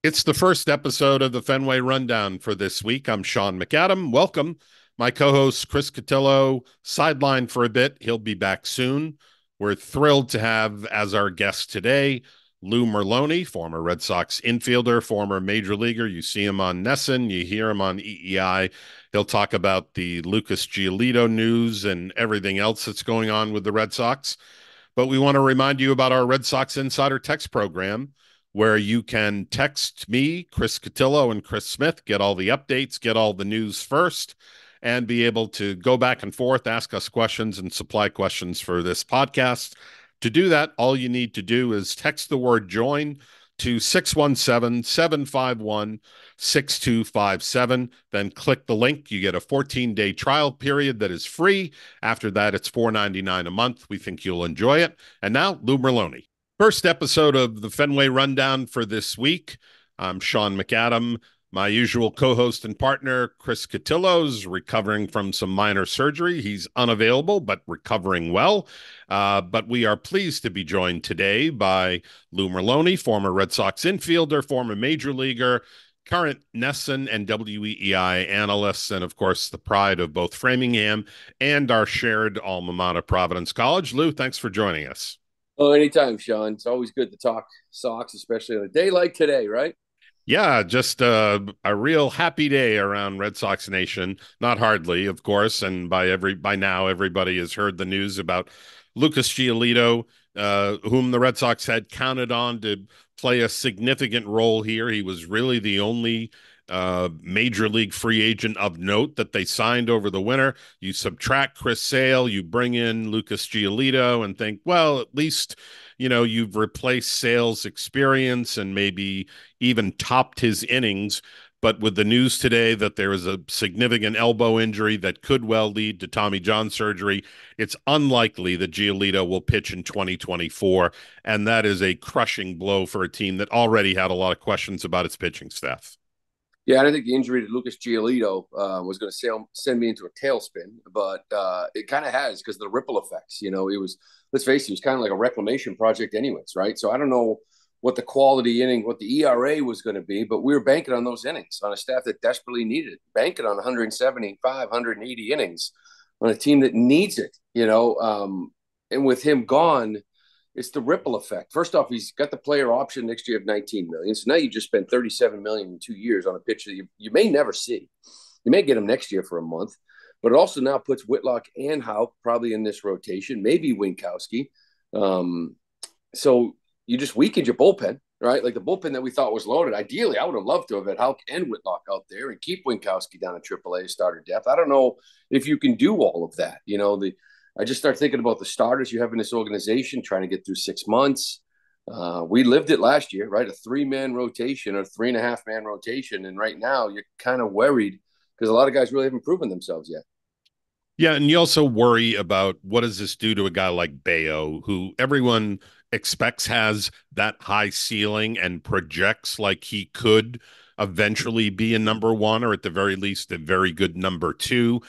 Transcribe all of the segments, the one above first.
It's the first episode of the Fenway Rundown for this week. I'm Sean McAdam. Welcome. My co host, Chris Cotillo, sidelined for a bit. He'll be back soon. We're thrilled to have as our guest today Lou Merloni, former Red Sox infielder, former major leaguer. You see him on Nesson, you hear him on EEI. He'll talk about the Lucas Giolito news and everything else that's going on with the Red Sox. But we want to remind you about our Red Sox Insider Text program, where you can text me, Chris Cotillo, and Chris Smith, get all the updates, get all the news first, and be able to go back and forth, ask us questions, and supply questions for this podcast. To do that, all you need to do is text the word join to 617-751-6257. Then click the link. You get a 14-day trial period that is free. After that, it's $4.99 a month. We think you'll enjoy it. And now, Lou Merloni. First episode of the Fenway Rundown for this week. I'm Sean McAdam. My usual co-host and partner, Chris Cotillo's recovering from some minor surgery. He's unavailable, but recovering well. But we are pleased to be joined today by Lou Merloni, former Red Sox infielder, former major leaguer, current Nesson and WEEI analyst, and of course, the pride of both Framingham and our shared alma mater, Providence College. Lou, thanks for joining us. Oh, anytime, Sean. It's always good to talk Sox, especially on a day like today, right? Yeah, just a real happy day around Red Sox Nation. Not hardly, of course, and by now everybody has heard the news about Lucas Giolito, whom the Red Sox had counted on to play a significant role here. He was really the only major league free agent of note that they signed over the winter. You subtract Chris Sale, you bring in Lucas Giolito, and think, well, at least you've replaced Sale's experience and maybe even topped his innings. But with the news today that there is a significant elbow injury that could well lead to Tommy John surgery, it's unlikely that Giolito will pitch in 2024. And that is a crushing blow for a team that already had a lot of questions about its pitching staff. Yeah, I don't think the injury to Lucas Giolito was going to send me into a tailspin, but it kind of has because of the ripple effects. It was, let's face it, it was kind of like a reclamation project, anyways, right? So I don't know what the quality inning, what the ERA was going to be, but we were banking on those innings on a staff that desperately needed it, banking on 175, 180 innings on a team that needs it. And with him gone, it's the ripple effect. First off, he's got the player option next year of 19 million. So now you just spent 37 million in 2 years on a pitcher that you may never see. You may get him next year for a month, but it also now puts Whitlock and Houck probably in this rotation, maybe Winkowski. So you just weakened your bullpen, right? Like the bullpen that we thought was loaded. Ideally, I would have loved to have had Houck and Whitlock out there and keep Winkowski down at AAA starter depth. I don't know if you can do all of that. I just start thinking about the starters you have in this organization, trying to get through 6 months. We lived it last year, right? A 3-man rotation or 3.5-man rotation. And right now you're kind of worried because a lot of guys really haven't proven themselves yet. Yeah, and you also worry about what does this do to a guy like Bayo, who everyone expects has that high ceiling and projects like he could eventually be a number one or at the very least a very good number two.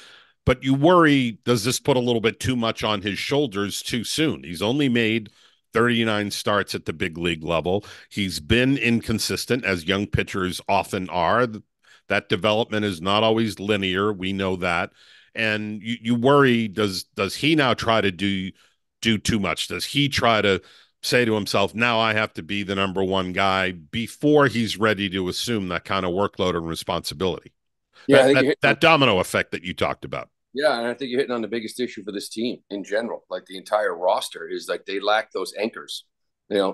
But you worry, does this put a little bit too much on his shoulders too soon? He's only made 39 starts at the big league level. He's been inconsistent, as young pitchers often are. That development is not always linear. We know that. And you worry, does he now try to do too much? Does he try to say to himself, now I have to be the number one guy before he's ready to assume that kind of workload and responsibility? Yeah, I That think that you're hitting on, that domino effect that you talked about. yeah, and I think you're hitting on the biggest issue for this team in general. Like the entire roster is like they lack those anchors,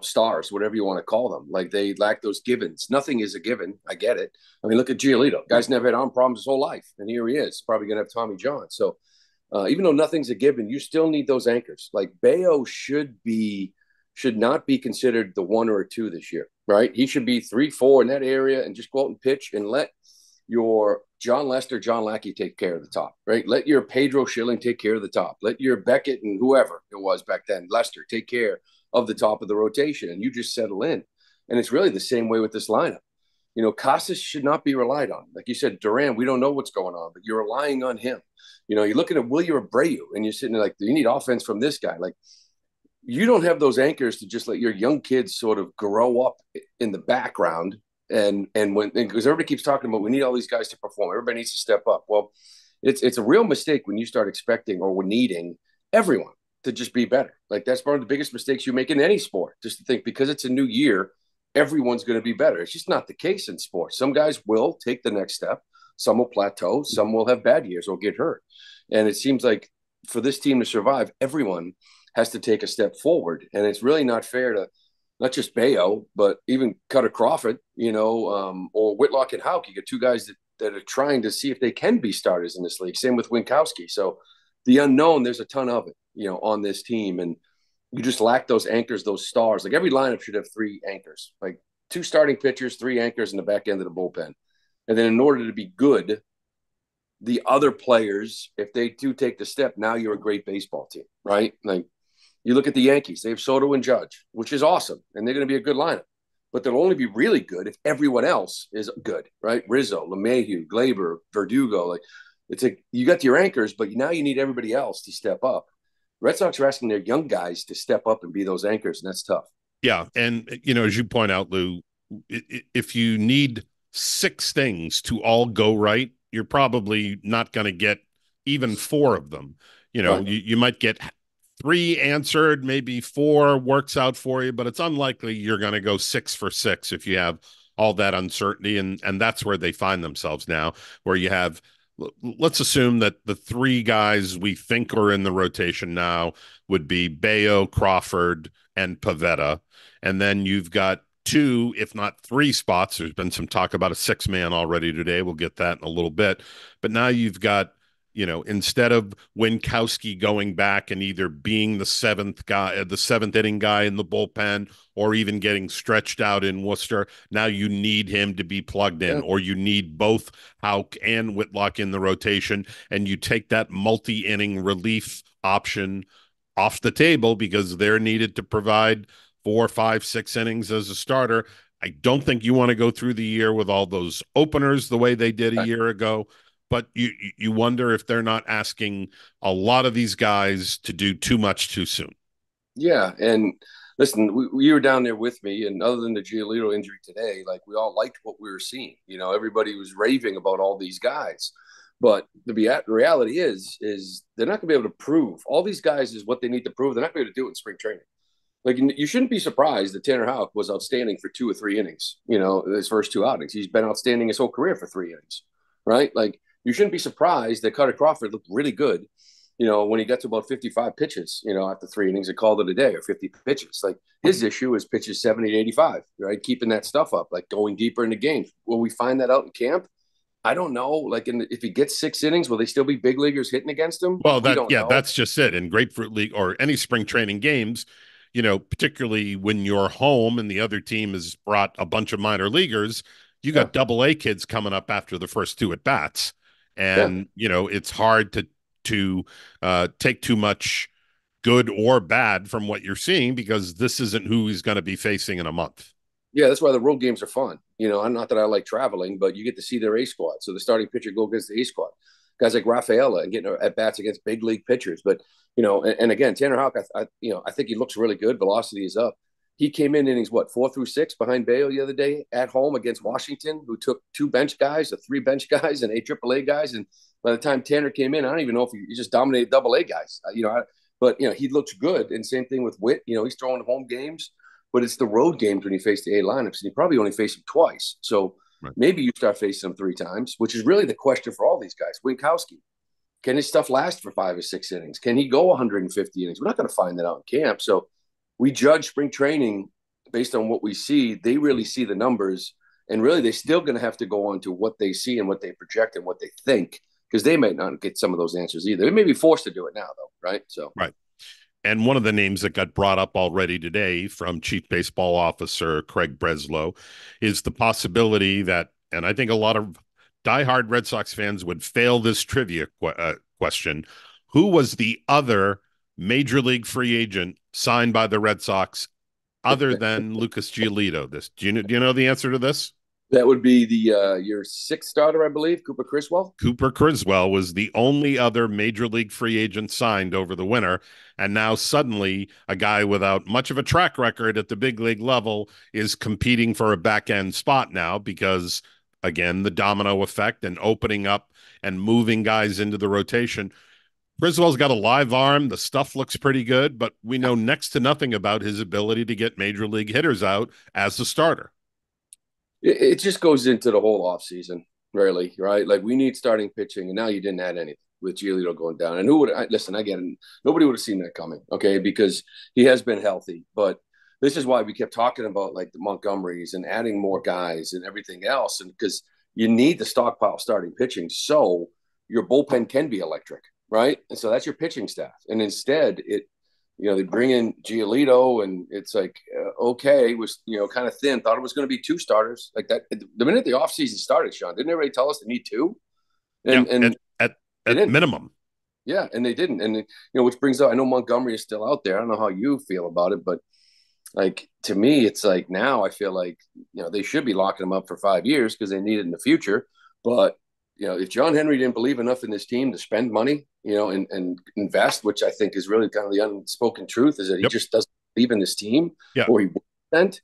stars, whatever you want to call them. Like they lack those givens. Nothing is a given. I get it. I mean, look at Giolito. Guy's never had arm problems his whole life, and here he is, probably going to have Tommy John. So even though nothing's a given, you still need those anchors. Like Bayo should not be considered the 1 or a 2 this year, right? He should be 3, 4 in that area and just go out and pitch and let your John Lester, John Lackey take care of the top, right? Let your Pedro Schilling take care of the top. Let your Beckett and whoever it was back then, Lester, take care of the top of the rotation, and you just settle in. And it's really the same way with this lineup. Casas should not be relied on. Like you said, Duran, we don't know what's going on, but you're relying on him. You're looking at William Abreu, and you're sitting there like, you need offense from this guy. Like, you don't have those anchors to just let your young kids sort of grow up in the background And when because everybody keeps talking about we need all these guys to perform, everybody needs to step up. Well, it's a real mistake when you start expecting or needing everyone to just be better. Like that's one of the biggest mistakes you make in any sport. Just to think because it's a new year, everyone's going to be better. It's just not the case in sports. Some guys will take the next step. Some will plateau. Some will have bad years or get hurt. And it seems like for this team to survive, everyone has to take a step forward. And it's really not fair to not just Bayo, but even Cutter Crawford, or Whitlock and Houck. You get two guys that are trying to see if they can be starters in this league. Same with Winkowski. So the unknown, there's a ton of it, on this team. And you just lack those anchors, those stars. Like every lineup should have three anchors, like two starting pitchers, three anchors in the back end of the bullpen. And then in order to be good, the other players, if they do take the step, now you're a great baseball team, right? Like you look at the Yankees, they have Soto and Judge, which is awesome. And they're going to be a good lineup. But they'll only be really good if everyone else is good, right? Rizzo, LeMahieu, Glaber, Verdugo. Like it's you got your anchors, but now you need everybody else to step up. Red Sox are asking their young guys to step up and be those anchors, and that's tough. Yeah. And, as you point out, Lou, if you need six things to all go right, you're probably not going to get even four of them. Right. You might get three answered, maybe four works out for you, but it's unlikely you're going to go 6 for 6 if you have all that uncertainty. And that's where they find themselves now, where you have, let's assume that the three guys we think are in the rotation now would be Bayo, Crawford, and Pavetta. And then you've got two, if not three spots. There's been some talk about a six-man already today. We'll get that in a little bit. But now you've got, instead of Winkowski going back and either being the seventh inning guy in the bullpen, or even getting stretched out in Worcester, now you need him to be plugged in, Yeah. or you need both Houck and Whitlock in the rotation, and you take that multi-inning relief option off the table because they're needed to provide 4, 5, 6 innings as a starter. I don't think you want to go through the year with all those openers the way they did a year ago, but you wonder if they're not asking a lot of these guys to do too much too soon. Yeah, and listen, you were down there with me, and other than the Giolito injury today, like we all liked what we were seeing. Everybody was raving about all these guys, but the reality is they're not going to be able to prove all these guys is what they need to prove. They're not going to be able to do it in spring training. Like you shouldn't be surprised that Tanner Houck was outstanding for 2 or 3 innings. His first two outings, he's been outstanding his whole career for 3 innings, right? Like you shouldn't be surprised that Cutter Crawford looked really good when he got to about 55 pitches, after 3 innings, and called it a day, or 50 pitches. Like his issue is pitches 70 to 85, right? Keeping that stuff up, like going deeper into games. Will we find that out in camp? I don't know. Like if he gets 6 innings, will they still be big leaguers hitting against him? Well, We don't know. that's just it. In Grapefruit League or any spring training games, particularly when you're home and the other team has brought a bunch of minor leaguers, you Yeah. got double A kids coming up after the first two at bats. Yeah. And, it's hard to take too much good or bad from what you're seeing because this isn't who he's going to be facing in a month. Yeah, that's why the road games are fun. I'm not that I like traveling, but you get to see their A squad. So the starting pitcher go against the A squad. Guys like Rafaela and getting at bats against big league pitchers. But and again, Tanner Houck, I think he looks really good. Velocity is up. He came in innings 4 through 6 behind Bayo the other day at home against Washington, who took 2 bench guys, or 3 bench guys, and 8 AAA guys. And by the time Tanner came in, I don't even know if he just dominated AA guys. But he looks good. And same thing with Witt. He's throwing home games, but it's the road games when you face the A lineups, and you probably only face them twice. So Right. maybe you start facing them 3 times, which is really the question for all these guys. Winkowski, can his stuff last for 5 or 6 innings? Can he go 150 innings? We're not going to find that out in camp. So we judge spring training based on what we see. They really see the numbers, and really they're still going to have to go on to what they see and what they project and what they think, because they might not get some of those answers either. They may be forced to do it now, though, right? So Right. And one of the names that got brought up already today from Chief Baseball Officer Craig Breslow is the possibility that, and I think a lot of diehard Red Sox fans would fail this trivia question. Who was the other major league free agent signed by the Red Sox other than Lucas Giolito? Do you know the answer to this? That would be the your sixth starter, I believe, Cooper Criswell. Cooper Criswell was the only other major league free agent signed over the winter. And now suddenly a guy without much of a track record at the big league level is competing for a back end spot now because, again, the domino effect and opening up and moving guys into the rotation. Criswell's got a live arm. The stuff looks pretty good, but we know next to nothing about his ability to get major league hitters out as a starter. It just goes into the whole offseason, really, right? Like we need starting pitching, and now you didn't add anything with Giolito going down. And who would listen? Again, nobody would have seen that coming, okay? Because he has been healthy, but this is why we kept talking about like the Montgomerys and adding more guys and everything else, and because you need the stockpile starting pitching so your bullpen can be electric, right? And so that's your pitching staff, and instead they bring in Giolito, and it's like, okay, was, kind of thin. Thought it was going to be two starters like that. The minute the offseason started, Sean, didn't everybody tell us they need two? Yeah, And they at didn't. minimum. Yeah, and they didn't. And, which brings up, I know Montgomery is still out there. I don't know how you feel about it, but like to me, it's like now I feel like, they should be locking him up for 5 years because they need it in the future. But if John Henry didn't believe enough in this team to spend money, and invest, which I think is really kind of the unspoken truth, is that he Yep. just doesn't believe in this team, Yeah. or he wouldn't.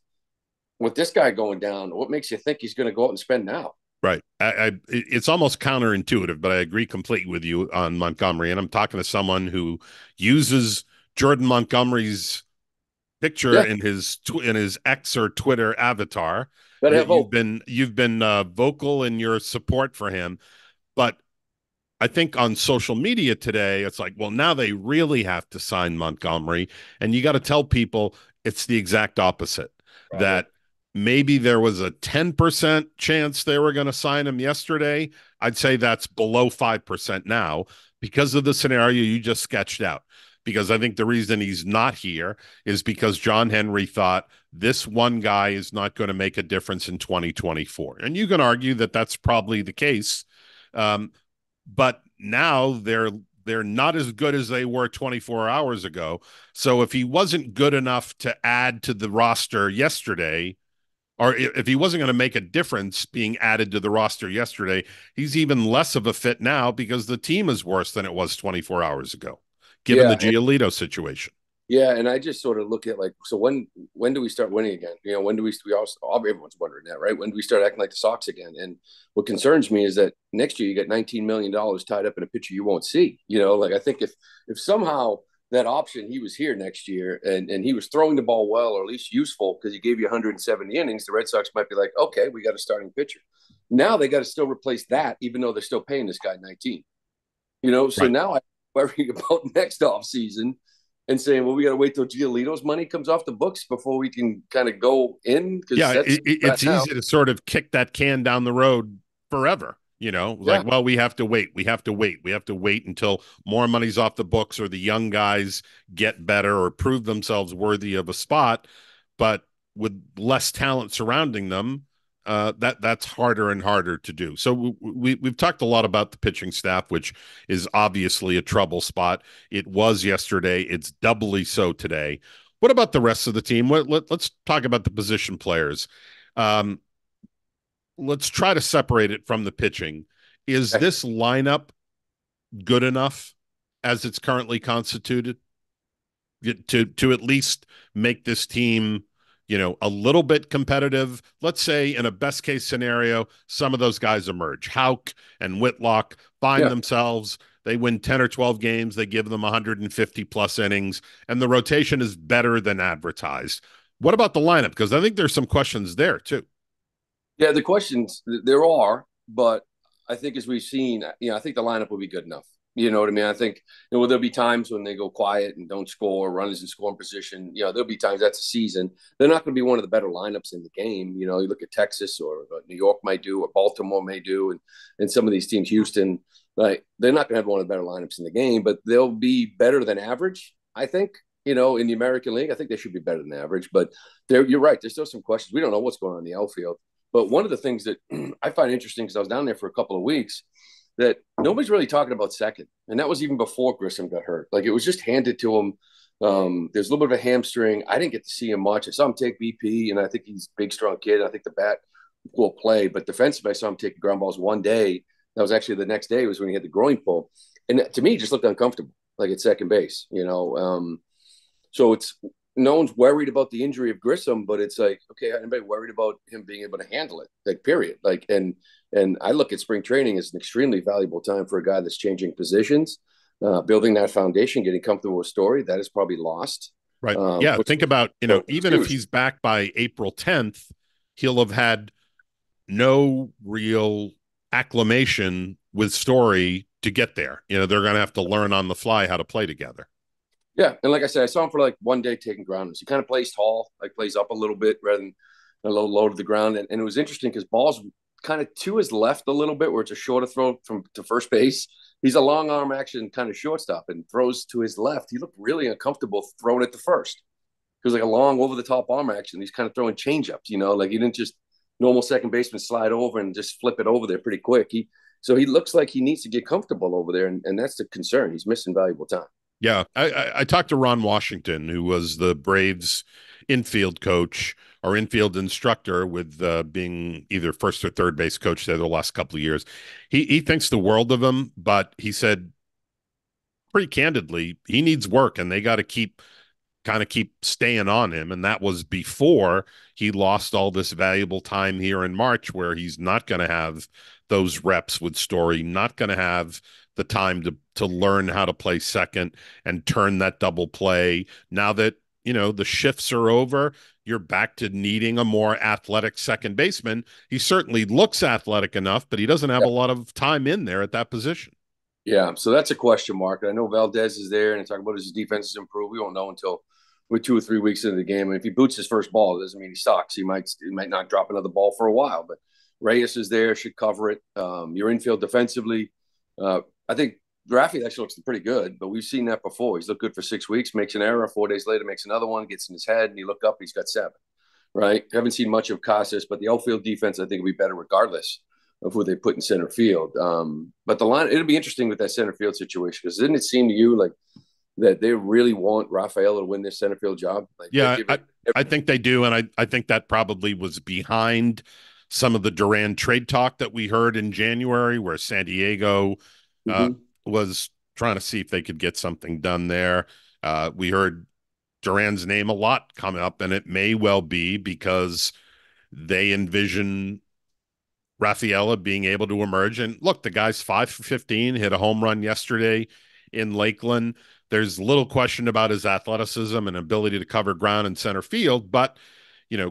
With this guy going down, what makes you think he's going to go out and spend now? Right. It's almost counterintuitive, but I agree completely with you on Montgomery. And I'm talking to someone who uses Jordan Montgomery's picture Yeah, in his X or Twitter avatar. better have You've hope. been you've been vocal in your support for him, but I think on social media today, it's like, well, now they really have to sign Montgomery. And you got to tell people it's the exact opposite. Problem. That maybe there was a 10% chance they were going to sign him yesterday. I'd say that's below 5% now because of the scenario you just sketched out. Because I think the reason he's not here is because John Henry thought this one guy is not going to make a difference in 2024. And you can argue that that's probably the case. Um, but now they're not as good as they were 24 hours ago. So if he wasn't good enough to add to the roster yesterday, or if he wasn't going to make a difference being added to the roster yesterday, he's even less of a fit now because the team is worse than it was 24 hours ago, given the Yeah, Giolito situation. yeah, and I just sort of look at like, so when do we start winning again? When do we also, everyone's wondering that, right? When do we start acting like the Sox again? And what concerns me is that next year you get $19 million tied up in a pitcher you won't see. Like I think if somehow that option, he was here next year and he was throwing the ball well, or at least useful because he gave you 170 innings, the Red Sox might be like, okay, we got a starting pitcher. Now they got to still replace that, even though they're still paying this guy 19. So Right. now I'm worrying about next offseason and saying, well, we got to wait till Giolito's money comes off the books before we can kind of go in, because Yeah, that's right it's now. easy to sort of kick that can down the road forever. Like, Yeah. well, we have to wait. We have to wait. We have to wait until more money's off the books or the young guys get better or prove themselves worthy of a spot. But with less talent surrounding them, that's harder and harder to do. So we've talked a lot about the pitching staff, which is obviously a trouble spot. It was yesterday. It's doubly so today. What about the rest of the team? Let's talk about the position players. Um, let's try to separate it from the pitching. Is Okay. this lineup good enough as it's currently constituted to at least make this team, a little bit competitive? Let's say in a best case scenario, some of those guys emerge. Hauk and Whitlock find Yeah. themselves. They win 10 or 12 games. They give them 150 plus innings, and the rotation is better than advertised. What about the lineup? Because I think there's some questions there too. Yeah. The questions there are, but I think as we've seen, I think the lineup will be good enough. You know what I mean? I think there'll be times when they go quiet and don't score, runners in scoring position. There'll be times that's a season. They're not going to be one of the better lineups in the game. You look at Texas or New York might do, or Baltimore may do, and some of these teams, Houston, like they're not going to have one of the better lineups in the game, but they'll be better than average. I think. In the American League, I think they should be better than average. But you're right. There's still some questions. We don't know what's going on in the outfield. But one of the things that I find interesting, because I was down there for a couple of weeks, that nobody's really talking about second. And that was even before Grissom got hurt. Like it was just handed to him. There's a little bit of a hamstring. I didn't get to see him much. I saw him take BP, and I think he's a big, strong kid. I think the bat equal play. But defensively, I saw him take ground balls one day. That was actually the next day was when he had the groin pull, and to me, he just looked uncomfortable, like at second base. So it's no one's worried about the injury of Grissom, but it's like, okay, anybody worried about him being able to handle it? Like, period. Like, and I look at spring training as an extremely valuable time for a guy that's changing positions, building that foundation, getting comfortable with Story. That is probably lost. Right. Yeah. Which Think about, is even if huge. he's back by April 10th, he'll have had no real acclimation with Story to get there. They're going to have to learn on the fly how to play together. Yeah, and like I said, I saw him for like one day taking grounders. He kind of plays tall, like plays up a little bit rather than a little low to the ground. And it was interesting because ball's kind of to his left a little bit, where it's a shorter throw from to first base. He's a long arm action kind of shortstop and throws to his left. He looked really uncomfortable throwing it to first. It was like a long over the top arm action. He's kind of throwing changeups, like he didn't just normal second baseman slide over and just flip it over there pretty quick. So he looks like he needs to get comfortable over there, and that's the concern. He's missing valuable time. Yeah, I talked to Ron Washington, who was the Braves infield coach or infield instructor, with being either first or third base coach there the last couple of years. He thinks the world of him, but he said pretty candidly he needs work, and they got to keep staying on him. And that was before he lost all this valuable time here in March, where he's not going to have those reps with Story, not going to have the time to learn how to play second and turn that double play. Now that, the shifts are over, you're back to needing a more athletic second baseman. He certainly looks athletic enough, but he doesn't have Yeah. a lot of time in there at that position. Yeah, so that's a question mark. I know Valdez is there, and they talk about his defense has improved. We won't know until we're 2 or 3 weeks into the game. And if he boots his first ball, it doesn't mean he sucks. He might not drop another ball for a while. But Reyes is there, should cover it. Your infield defensively, I think Rafi actually looks pretty good, but we've seen that before. He's looked good for 6 weeks, makes an error, 4 days later makes another one, gets in his head, and you look up, he's got seven. Right? Haven't seen much of Casas, but the outfield defense I think will be better regardless of who they put in center field. But the line, it'll be interesting with that center field situation, because didn't it seem to you like that they really want Rafael to win this center field job? Like they're Yeah, giving. I think they do. And I think that probably was behind some of the Duran trade talk that we heard in January, where San Diego uh, Mm-hmm. was trying to see if they could get something done there. We heard Duran's name a lot come up, and it may well be because they envision Rafaela being able to emerge. And look, the guy's 5 for 15, hit a home run yesterday in Lakeland. There's little question about his athleticism and ability to cover ground in center field, but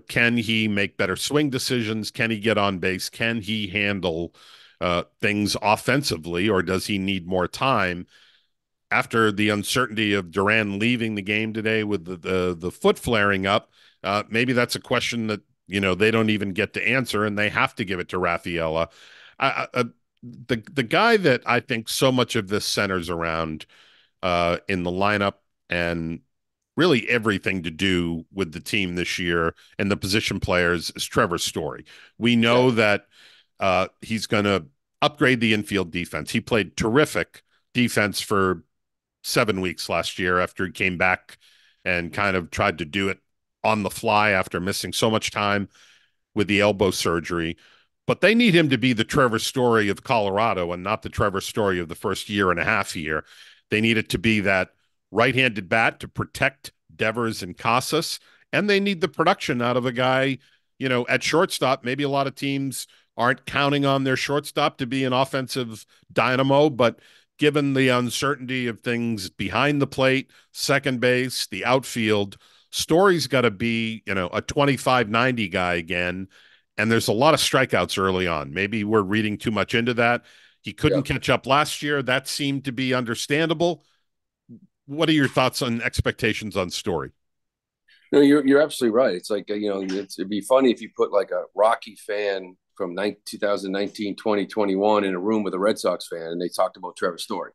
can he make better swing decisions? Can he get on base? Can he handle things offensively, or does he need more time? After the uncertainty of Duran leaving the game today with the foot flaring up, maybe that's a question that they don't even get to answer, and they have to give it to Rafaela. The guy that I think so much of this centers around in the lineup, and really everything to do with the team this year and the position players, is Trevor Story. We Yeah. know that he's going to upgrade the infield defense. He played terrific defense for 7 weeks last year after he came back and kind of tried to do it on the fly after missing so much time with the elbow surgery. But they need him to be the Trevor Story of Colorado and not the Trevor Story of the first year and a half here. They need it to be that right-handed bat to protect Devers and Casas, and they need the production out of a guy, at shortstop. Maybe a lot of teams aren't counting on their shortstop to be an offensive dynamo, but given the uncertainty of things behind the plate, second base, the outfield, Story's got to be, a 25-90 guy again. And there's a lot of strikeouts early on. Maybe we're reading too much into that. He couldn't Yeah. catch up last year. That seemed to be understandable. What are your thoughts on expectations on Story? No, you're absolutely right. It's like it'd be funny if you put like a Rocky fan from 2019, 2021 in a room with a Red Sox fan, and they talked about Trevor Story.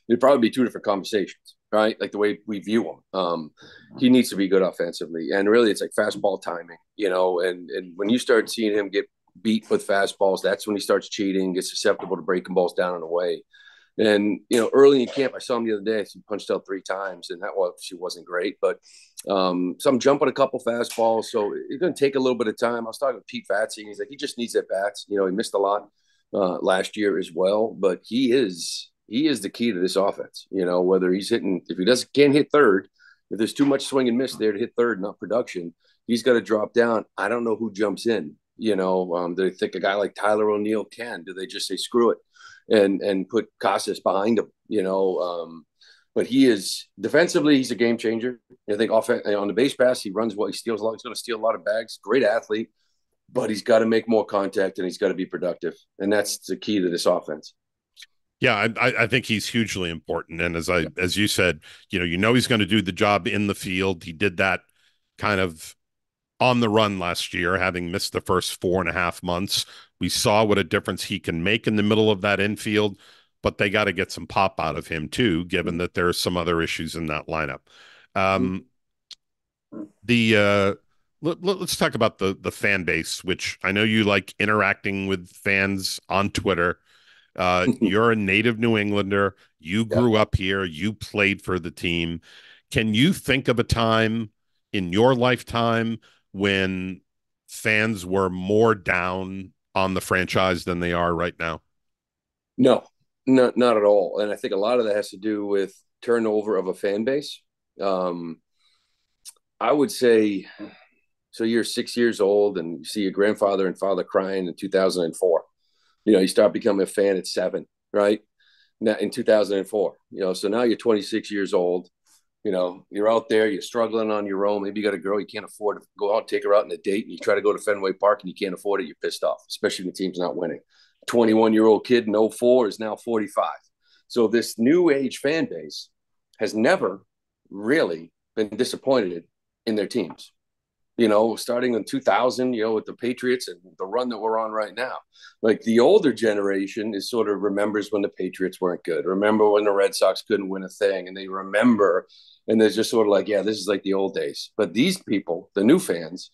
It'd probably be two different conversations, right? Like the way we view him. He needs to be good offensively, and really, it's like fastball timing, And when you start seeing him get beat with fastballs, that's when he starts cheating, gets susceptible to breaking balls down and away. And early in camp, I saw him the other day. He punched out 3 times, and she wasn't great. But so I'm jumping a couple fastballs, so it's going to take a little bit of time. I was talking to Pete Fatsi, and he's like, he just needs at bats. He missed a lot last year as well, but he is the key to this offense. Whether he's hitting, if he doesn't can't hit third, if there's too much swing and miss there to hit third, not production, he's got to drop down. I don't know who jumps in. Do they think a guy like Tyler O'Neill can? Do they just say screw it and put Casas behind him? But he is defensively, he's a game changer. I think on the base pass, he runs well. He steals a lot. He's going to steal a lot of bags. Great athlete, but he's got to make more contact and he's got to be productive, and that's the key to this offense. Yeah, I think he's hugely important. And as you said, he's going to do the job in the field. He did that kind of on the run last year, having missed the first 4.5 months. We saw what a difference he can make in the middle of that infield, but they got to get some pop out of him too, given that there's some other issues in that lineup. Um, the let's talk about the fan base, which I know you like interacting with fans on Twitter. You're a native New Englander. You Yeah. grew up here. You played for the team. Can you think of a time in your lifetime when fans were more down on the franchise than they are right now? No, not at all. And I think a lot of that has to do with turnover of a fan base. Um, I would say, so you're 6 years old and you see your grandfather and father crying in 2004. You start becoming a fan at 7, right? Now in 2004, so now you're 26 years old. You're out there, you're struggling on your own. Maybe you got a girl you can't afford to go out, take her out on a date, and you try to go to Fenway Park and you can't afford it. You're pissed off, especially when the team's not winning. 21-year-old kid in '04 is now 45. So this new age fan base has never really been disappointed in their teams. Starting in 2000, with the Patriots and the run that we're on right now. Like the older generation is sort of remembers when the Patriots weren't good. Remember when the Red Sox couldn't win a thing, and they remember, and they're just sort of like, yeah, this is like the old days. But these people, the new fans,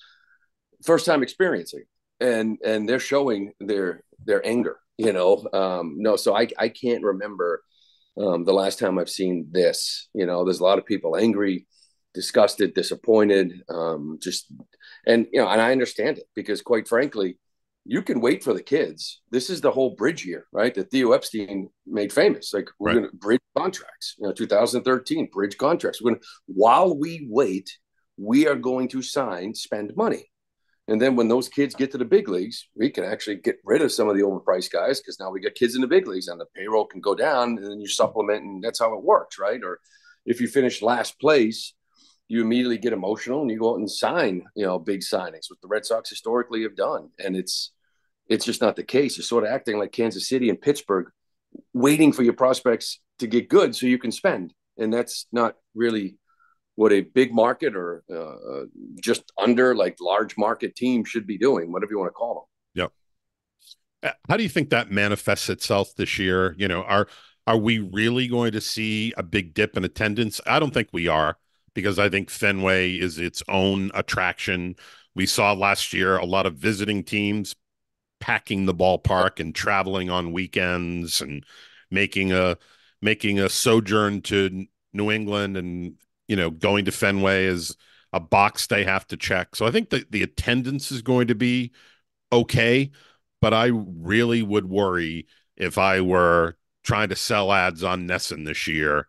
first time experiencing, and they're showing their anger. No, so I can't remember the last time I've seen this. There's a lot of people angry, disgusted, disappointed, and I understand it because, quite frankly, you can wait for the kids. This is the whole bridge year, right? That Theo Epstein made famous. Like we're Right. going to bridge contracts. 2013 bridge contracts. While we wait, we are going to spend money. And then when those kids get to the big leagues, we can actually get rid of some of the overpriced guys because now we got kids in the big leagues and the payroll can go down, and then you supplement, and that's how it works, right? Or if you finish last place, you immediately get emotional and you go out and sign, big signings, what the Red Sox historically have done. And it's just not the case. You're sort of acting like Kansas City and Pittsburgh, waiting for your prospects to get good so you can spend. And that's not really what a big market or just under like large market team should be doing, whatever you want to call Yep. How do you think that manifests itself this year? Are we really going to see a big dip in attendance? I don't think we are, because I think Fenway is its own attraction. We saw last year a lot of visiting teams packing the ballpark and traveling on weekends and making a making a sojourn to New England, and going to Fenway is a box they have to check. So I think that the attendance is going to be okay, but I really would worry if I were trying to sell ads on Nesson this year,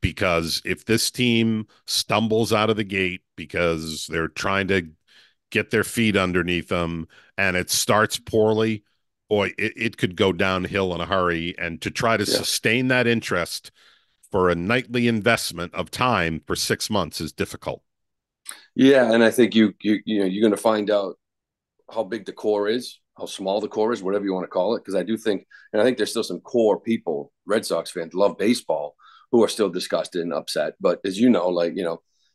because if this team stumbles out of the gate because they're trying to get their feet underneath them and it starts poorly, boy, it could go downhill in a hurry. And to try to it. Yeah. sustain that interest for a nightly investment of time for 6 months is difficult. Yeah. And I think you're going to find out how big the core is, how small the core is, whatever you want to call it. Because I think there's still some core people, Red Sox fans, love baseball, who are still disgusted and upset. But as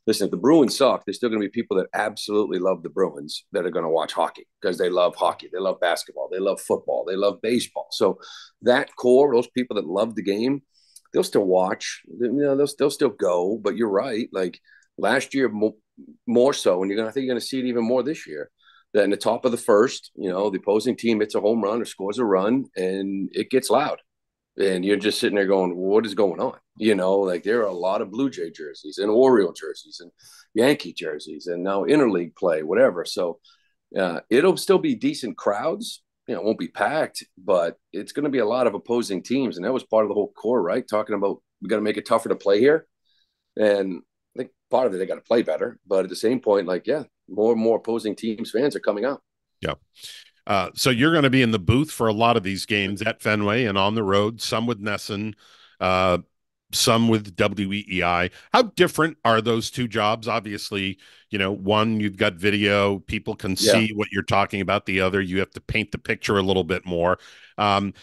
listen, if the Bruins suck, there's still going to be people that absolutely love the Bruins that are going to watch hockey because they love hockey, they love basketball, they love football, they love baseball. So that core, those people that love the game, they'll still watch. They'll still go. But you're right. Like last year, more so, and I think you're going to see it even more this year. That in the top of the first, the opposing team hits a home run or scores a run, and it gets loud. And you're just sitting there going, what is going on? Like there are a lot of Blue Jay jerseys and Oriole jerseys and Yankee jerseys and now interleague play, whatever. So it'll still be decent crowds. It won't be packed, but it's going to be a lot of opposing teams. And that was part of the whole core, right? Talking about we got to make it tougher to play here. And I think part of it, they got to play better. But at the same point, like, yeah, more and more opposing teams fans are coming out. Yeah. So you're going to be in the booth for a lot of these games at Fenway and on the road, some with Nesson, uh, some with WEEI. How different are those two jobs? Obviously, one, you've got video, people can Yeah. see what you're talking about. The other, you have to paint the picture a little bit more.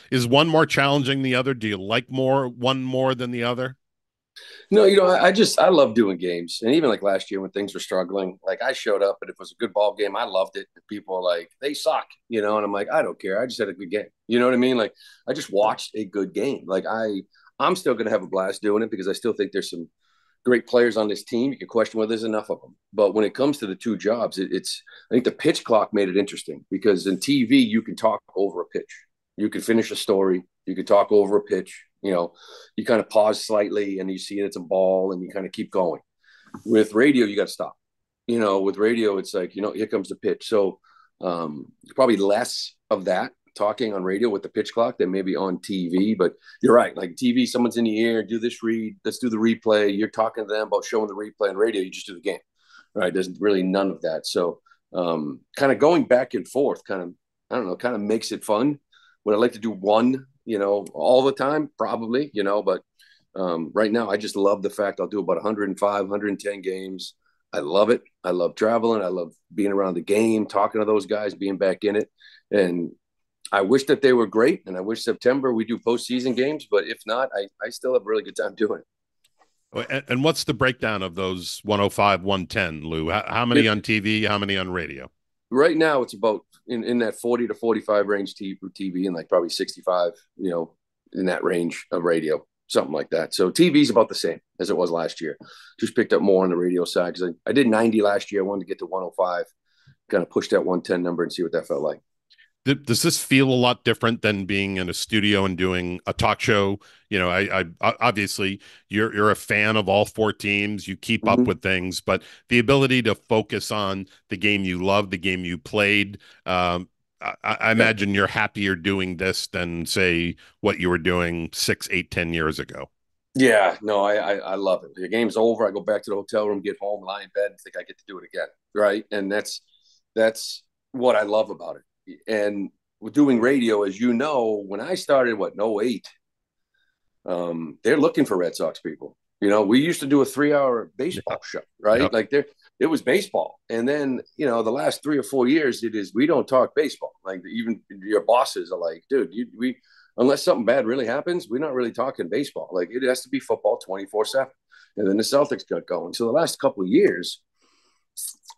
Is one more challenging than the other? Do you like one more than the other? No, I love doing games. And even like last year when things were struggling, like I showed up and if it was a good ball game, I loved it. And people are like, they suck, and I'm like, I don't care. I just had a good game. You know what I mean? Like I just watched a good game. Like I'm still gonna have a blast doing it because I still think there's some great players on this team. You can question whether there's enough of them. But when it comes to the two jobs, it's I think the pitch clock made it interesting because in TV you can talk over a pitch. You can finish a story. You can talk over a pitch. You kind of pause slightly and you see it's a ball and you kind of keep going. With radio, you got to stop. With radio, it's like, here comes the pitch. So probably less of that talking on radio with the pitch clock than maybe on TV. But you're right. Like TV, someone's in the ear, do this read, let's do the replay. You're talking to them about showing the replay. On radio, you just do the game. Right. There's really none of that. So kind of going back and forth kind of, I don't know, kind of makes it fun. Would I like to do one, all the time? Probably, but right now I just love the fact I'll do about 105, 110 games. I love it. I love traveling. I love being around the game, talking to those guys, being back in it. And I wish that they were great. And I wish September we do postseason games. But if not, I still have a really good time doing it. And what's the breakdown of those 105, 110, Lou? How many on TV? How many on radio? Right now it's about in that 40 to 45 range TV and like probably 65, in that range of radio, something like that. So TV is about the same as it was last year. Just picked up more on the radio side because I did 90 last year. I wanted to get to 105, kind of push that 110 number and see what that felt like. Does this feel a lot different than being in a studio and doing a talk show? I obviously you're a fan of all four teams. You keep up Mm-hmm. with things, but the ability to focus on the game you love, the game you played. I Yeah. imagine you're happier doing this than say what you were doing 6, 8, 10 years ago. Yeah, no, I love it. The game's over. I go back to the hotel room, get home, lie in bed, and think I get to do it again. Right. And that's what I love about it. And with doing radio, as you know, when I started, what, no 08, they're looking for Red Sox people. We used to do a 3-hour Yeah. baseball show, right? Yep. Like it was baseball. And then, the last 3 or 4 years, it is, we don't talk baseball. Like even your bosses are like, dude, unless something bad really happens, we're not really talking baseball. Like it has to be football 24/7. And then the Celtics got going. So the last couple of years,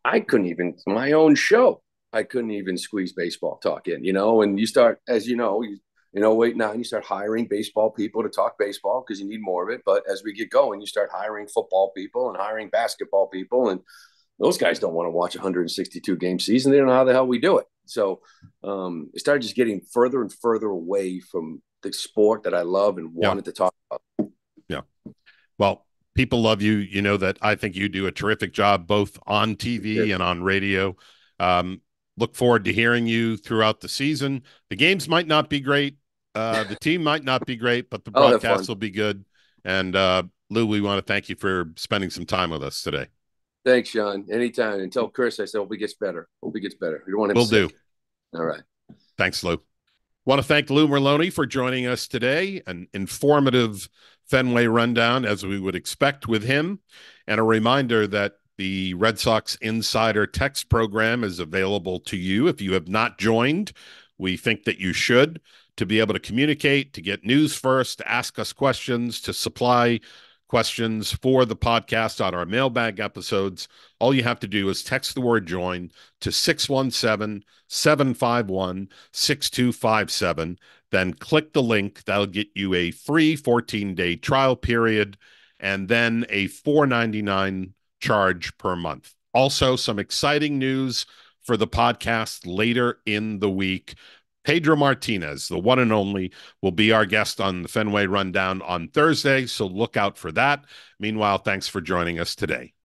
I couldn't even, my own show, I couldn't even squeeze baseball talk in, and you start, as wait now, and you start hiring baseball people to talk baseball because you need more of it. But as we get going, you start hiring football people and hiring basketball people. And those guys don't want to watch a 162 game season. They don't know how the hell we do it. So it started just getting further and further away from the sport that I love and Yeah. wanted to talk about. Yeah. Well, people love you. You know that I think you do a terrific job both on TV and on radio. Um, Look forward to hearing you throughout the season. The games might not be great. The team might not be great, but the I'll have broadcast fun. will be good. And Lou, we want to thank you for spending some time with us today. Thanks, Sean. Anytime. And tell Chris I said, hope he gets better. Hope he gets better. We don't want him Will do. sick. All right. Thanks, Lou. Want to thank Lou Merloni for joining us today. An informative Fenway rundown, as we would expect with him. And a reminder that the Red Sox Insider Text program is available to you. If you have not joined, we think that you should, to be able to communicate, to get news first, to ask us questions, to supply questions for the podcast on our mailbag episodes. All you have to do is text the word join to 617-751-6257. Then click the link. That'll get you a free 14-day trial period and then a $4.99 charge per month. Also, some exciting news for the podcast later in the week. Pedro Martinez, the one and only, will be our guest on the Fenway Rundown on Thursday, so look out for that. Meanwhile, thanks for joining us today.